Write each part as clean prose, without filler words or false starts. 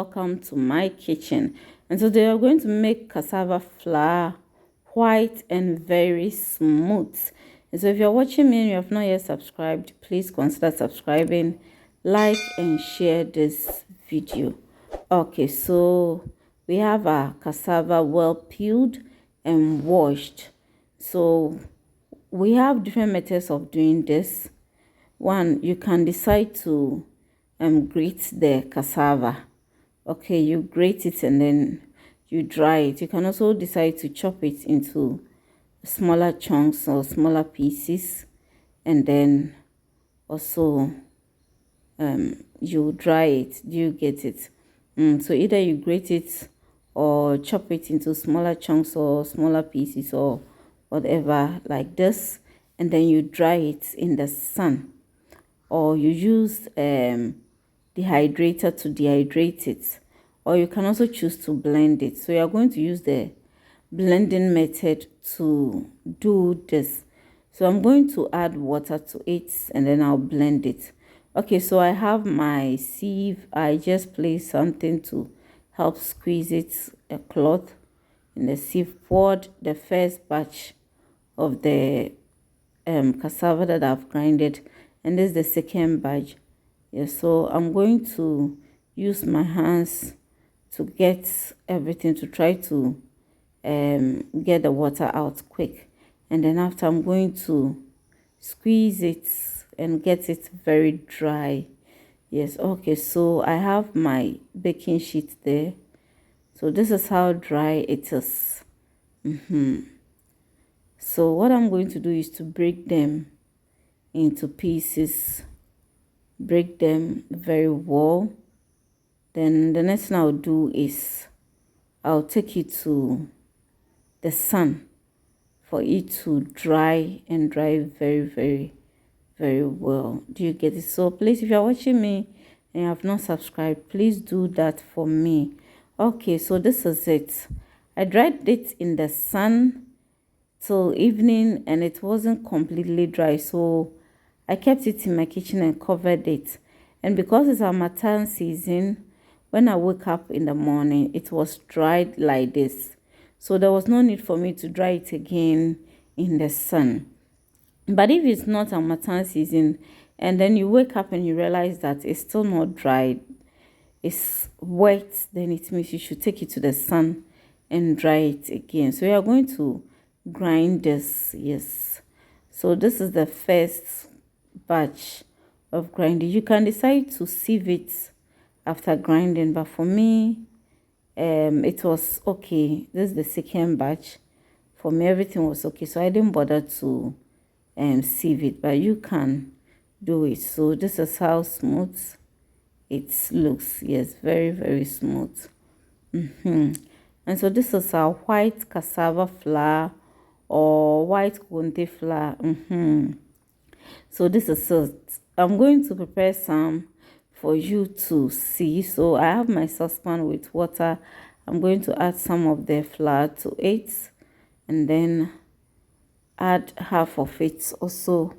welcome to my kitchen. And today we're going to make cassava flour white and very smooth. And so if you're watching me and you have not yet subscribed, please consider subscribing, like and share this video. Okay, so we have our cassava well peeled and washed. So we have different methods of doing this. One, you can decide to grate the cassava. Okay, you grate it and then you dry it. You can also decide to chop it into smaller chunks or smaller pieces, and then also you dry it. Do you get it? So either you grate it or chop it into smaller chunks or smaller pieces or whatever like this, and then you dry it in the sun, or you use dehydrator to dehydrate it, or you can also choose to blend it. So you are going to use the blending method to do this. So I'm going to add water to it and then I'll blend it. Okay, so I have my sieve. I just placed something to help squeeze it, a cloth in the sieve. Poured the first batch of the cassava that I've grinded, and this is the second batch. Yeah, so I'm going to use my hands to get everything, to try to get the water out quick, and then after I'm going to squeeze it and get it very dry. Yes, okay, so I have my baking sheet there. So this is how dry it is. So what I'm going to do is to break them into pieces, break them very well. Then the next thing I'll do is I'll take it to the sun for it to dry and dry very well. Do you get it? So please, if you're watching me and you have not subscribed, please do that for me. Okay, so this is it. I dried it in the sun till evening and it wasn't completely dry, so I kept it in my kitchen and covered it. And because it's Harmattan season, when I woke up in the morning, it was dried like this. So there was no need for me to dry it again in the sun. But if it's not Harmattan season and then you wake up and you realize that it's still not dried, it's wet, then it means you should take it to the sun and dry it again. So we are going to grind this. Yes, so this is the first batch of grinding. You can decide to sieve it after grinding, but for me it was okay. This is the second batch. For me, everything was okay, so I didn't bother to sieve it, but you can do it. So this is how smooth it looks. Yes, very smooth. And so this is our white cassava flour or white conte flour. So this is it. I'm going to prepare some for you to see. So I have my saucepan with water. I'm going to add some of the flour to it and then add half of it also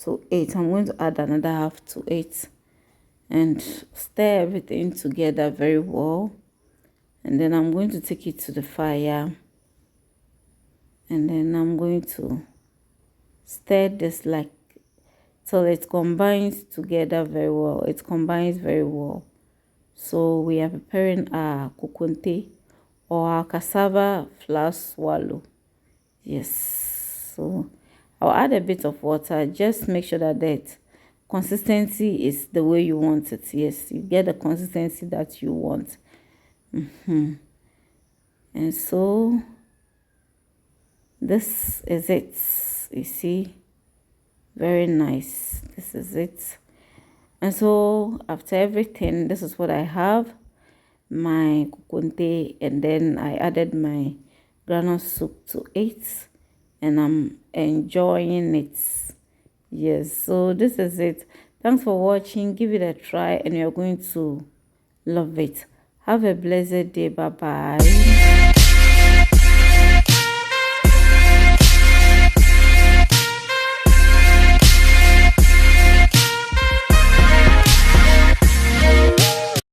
to it. I'm going to add another half to it and stir everything together very well. And then I'm going to take it to the fire, and then I'm going to stir this like till it combines together very well. It combines very well. So we are preparing our kukunte or our cassava flour swallow. Yes, so I'll add a bit of water. Just make sure that that consistency is the way you want it. Yes, you get the consistency that you want. And so this is it. You see, very nice. This is it. And so after everything, this is what I have, my kukunte, and then I added my granite soup to it, and I'm enjoying it. Yes, so this is it. Thanks for watching. Give it a try and you're going to love it. Have a blessed day. Bye bye.